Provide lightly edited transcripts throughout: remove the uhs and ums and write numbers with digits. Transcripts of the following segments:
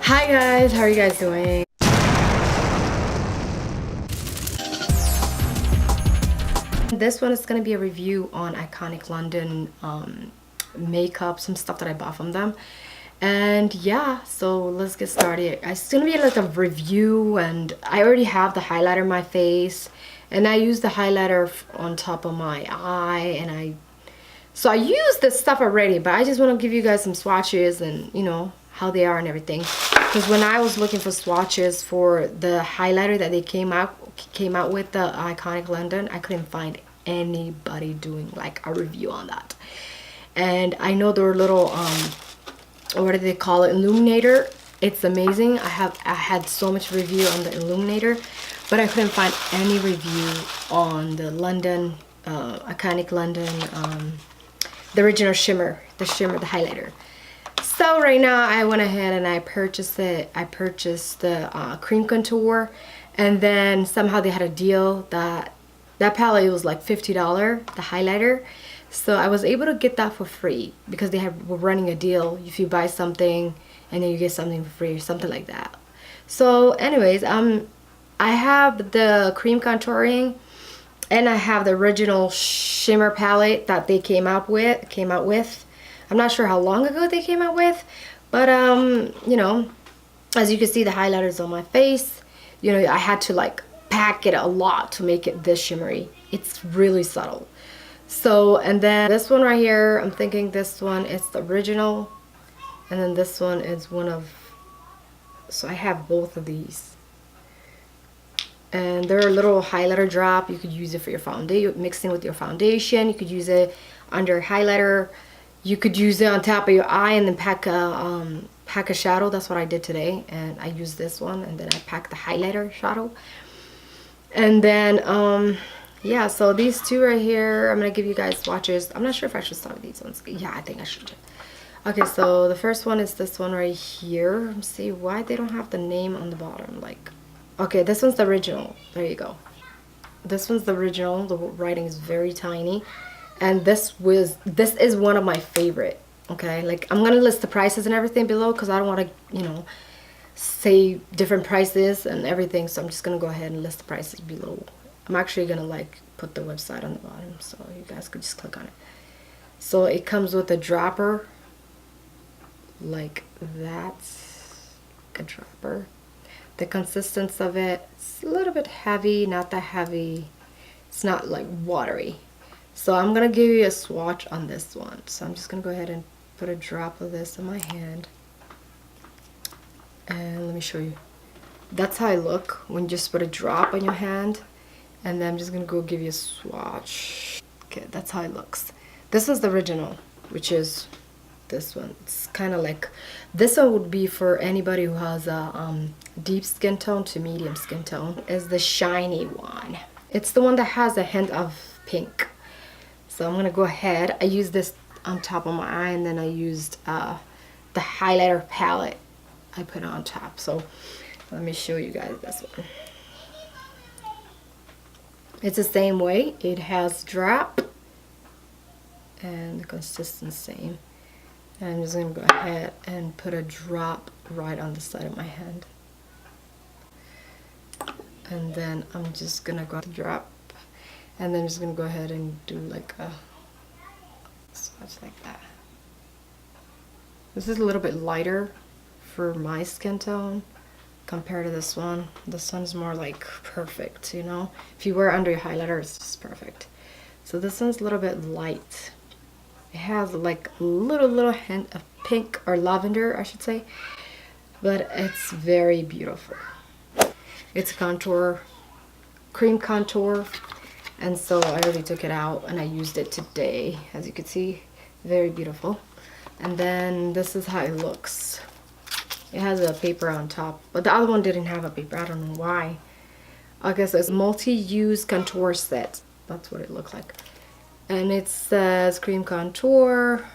Hi guys, how are you guys doing? This one is going to be a review on Iconic London makeup, some stuff that I bought from them. And yeah, so let's get started. It's going to be like a review, and I already have the highlighter in my face. And I use the highlighter on top of my eye, and so I use this stuff already, but I just want to give you guys some swatches and, you know, how they are and everything. Because when I was looking for swatches for the highlighter that they came out with, the Iconic London, I couldn't find anybody doing like a review on that. And I know their little what do they call it, illuminator. It's amazing. I had so much review on the illuminator, but I couldn't find any review on the London Iconic London the original shimmer, the highlighter. So right now I went ahead and I purchased it. I purchased the cream contour, and then somehow they had a deal that palette was like $50, the highlighter. So I was able to get that for free because were running a deal. If you buy something and then you get something for free or something like that. So anyways, I have the cream contouring, and I have the original shimmer palette that they came out with. I'm not sure how long ago they came out with, but you know, as you can see, the highlighter's on my face. You know, I had to like pack it a lot to make it this shimmery. It's really subtle. So, and then this one right here, I'm thinking this one is the original, and then this one is one of, so I have both of these. And they're a little highlighter drop. You could use it for your foundation, mixing with your foundation. You could use it under highlighter. You could use it on top of your eye and then pack a shadow. That's what I did today. And I used this one, and then I packed the highlighter shadow. And then yeah, so these two right here, I'm gonna give you guys swatches. I'm not sure if I should start with these ones. Yeah, I think I should. Okay, so the first one is this one right here. Let's see why they don't have the name on the bottom. Like, okay, this one's the original. There you go. This one's the original. The writing is very tiny. And this is one of my favorite. Okay, like I'm gonna list the prices and everything below because I don't want to, you know, say different prices and everything. So I'm just gonna go ahead and list the prices below. I'm actually gonna like put the website on the bottom so you guys could just click on it. So it comes with a dropper like that, a dropper. The consistency of it's a little bit heavy, not that heavy. It's not like watery. So I'm gonna give you a swatch on this one. So I'm just gonna go ahead and put a drop of this in my hand. And let me show you. That's how I look when you just put a drop on your hand. And then I'm just gonna go give you a swatch. Okay, that's how it looks. This is the original, which is this one. It's kind of like, this one would be for anybody who has a deep skin tone to medium skin tone. Is the shiny one. It's the one that has a hint of pink. So I'm gonna go ahead. I used this on top of my eye, and then I used the highlighter palette I put on top. So let me show you guys this one. It's the same way. It has drop and the consistency same. And I'm just gonna go ahead and put a drop right on the side of my hand. And then I'm just gonna go to drop, and then I'm just gonna go ahead and do like a swatch like that. This is a little bit lighter for my skin tone compared to this one. This one's more like perfect, you know? If you wear under your highlighter, it's just perfect. So this one's a little bit light. It has like a little hint of pink or lavender, I should say. But it's very beautiful. It's a contour, cream contour. And so I already took it out and I used it today. As you can see, very beautiful. And then this is how it looks. It has a paper on top, but the other one didn't have a paper. I don't know why. I guess it's multi-use contour set. That's what it looks like. And it says cream contour.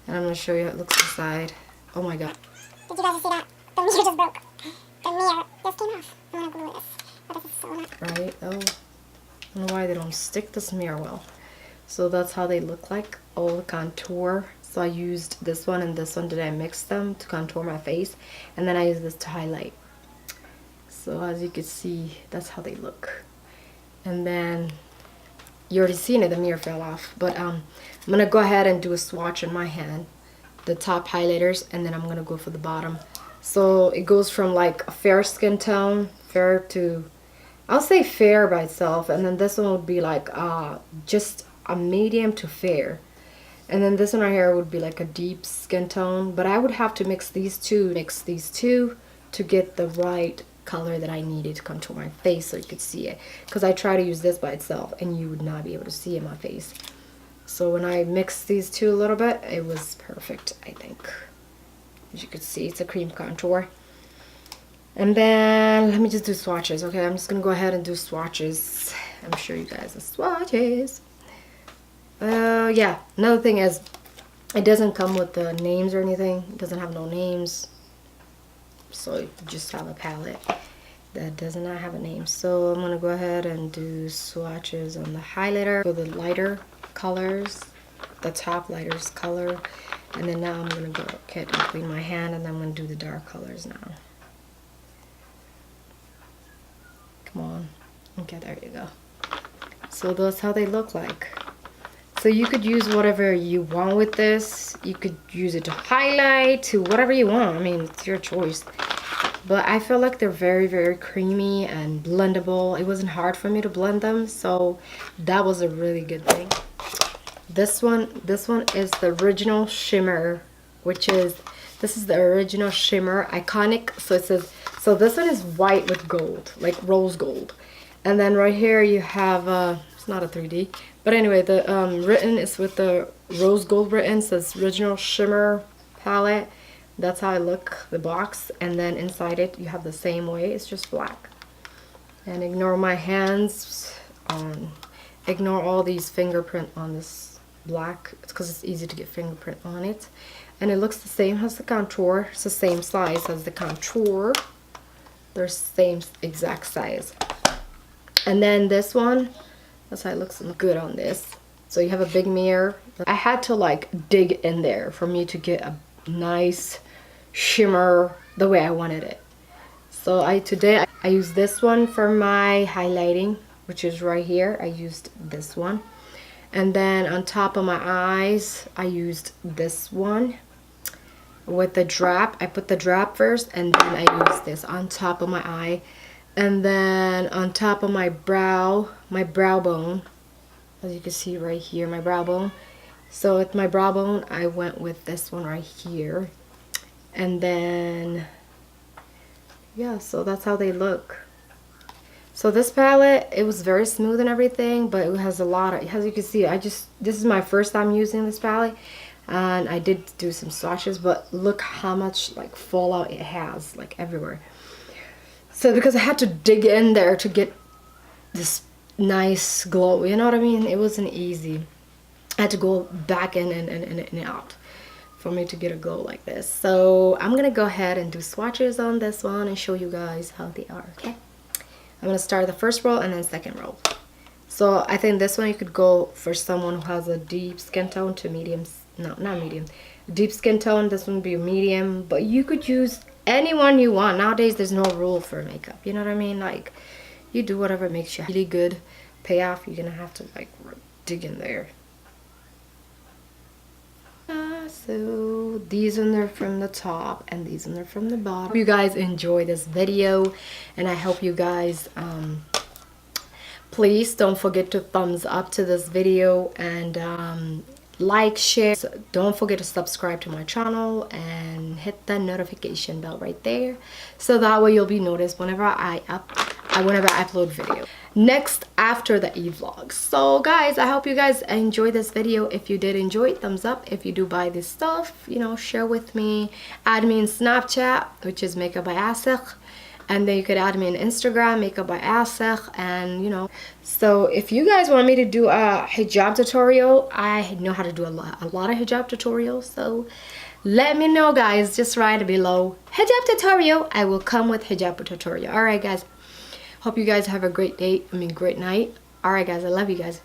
And I'm going to show you how it looks inside. Oh my god. Did you guys see that? The mirror just broke. The mirror just came off. I want to glue this. But this is so not. Right? Oh. I don't know why they don't stick this mirror well. So that's how they look like. All the contour So I used this one and this one, did I mix them to contour my face, and then I used this to highlight. So as you can see, that's how they look. And then you already seen it, the mirror fell off, but I'm gonna go ahead and do a swatch in my hand, the top highlighters, and then I'm gonna go for the bottom. So it goes from like a fair skin tone, fair to, I'll say fair by itself, and then this one would be like just a medium to fair, and then this one right here would be like a deep skin tone. But I would have to mix these two to get the right color that I needed to contour my face so you could see it, because I try to use this by itself and you would not be able to see in my face. So when I mixed these two a little bit, it was perfect, I think. As you can see, it's a cream contour. And then let me just do swatches. Okay, I'm just gonna go ahead and do swatches. I'm sure you guys are swatches. Yeah, another thing is it doesn't come with the names or anything. It doesn't have no names. So you just have a palette that does not have a name. So I'm gonna go ahead and do swatches on the highlighter for the lighter colors, the top lighters color. And then now I'm gonna go ahead and clean my hand, and then I'm gonna do the dark colors now. Come on. Okay, there you go. So that's how they look like. So you could use whatever you want with this. You could use it to highlight, to whatever you want. I mean, it's your choice. But I feel like they're very, very creamy and blendable. It wasn't hard for me to blend them, so that was a really good thing. This one is the original Shimmer, this is the original Shimmer Iconic. So it says, so this one is white with gold, like rose gold. And then right here you have, it's not a 3D, but anyway, the written is with the rose gold written, says original Shimmer palette. That's how I look, the box. And then inside it you have the same way, it's just black. And ignore my hands, ignore all these fingerprint on this black. It's because it's easy to get fingerprint on it. And it looks the same as the contour. It's the same size as the contour. They're same exact size. And then this one, that's how it looks good on this. So you have a big mirror. I had to like dig in there for me to get a nice shimmer the way I wanted it. So today I used this one for my highlighting, which is right here. I used this one. And then on top of my eyes, I used this one with the drop. I put the drop first, and then I used this on top of my eye. And then on top of my brow bone, as you can see right here, my brow bone. So with my brow bone, I went with this one right here. And then, yeah, so that's how they look. So this palette, it was very smooth and everything, but it has a lot of, as you can see, this is my first time using this palette, and I did do some swatches, but look how much like fallout it has, like everywhere. So because I had to dig in there to get this nice glow, you know what I mean? It wasn't easy. I had to go back in and out for me to get a glow like this. So I'm gonna go ahead and do swatches on this one and show you guys how they are, okay? I'm gonna start the first row and then second row. So I think this one you could go for someone who has a deep skin tone to medium, no, not medium, deep skin tone. This one would be a medium, but you could use anyone you want. Nowadays there's no rule for makeup, you know what I mean? Like, you do whatever makes you really good payoff. You're gonna have to like dig in there. So these are from the top and these are from the bottom. Hope you guys enjoy this video, and I hope you guys please don't forget to thumbs up to this video, and like, share. So don't forget to subscribe to my channel and hit the notification bell right there, so that way you'll be noticed whenever I upload video next after the e-vlog. So guys, I hope you guys enjoyed this video. If you did enjoy it, thumbs up. If you do buy this stuff, you know, share with me. Add me in Snapchat, which is Makeup by Asek, and then you could add me on Instagram, Makeup by Asek. And you know, so if you guys want me to do a hijab tutorial, I know how to do a lot of hijab tutorials, so let me know guys. Just write below hijab tutorial. I will come with hijab tutorial. All right guys, hope you guys have a great day, great night. All right guys, I love you guys.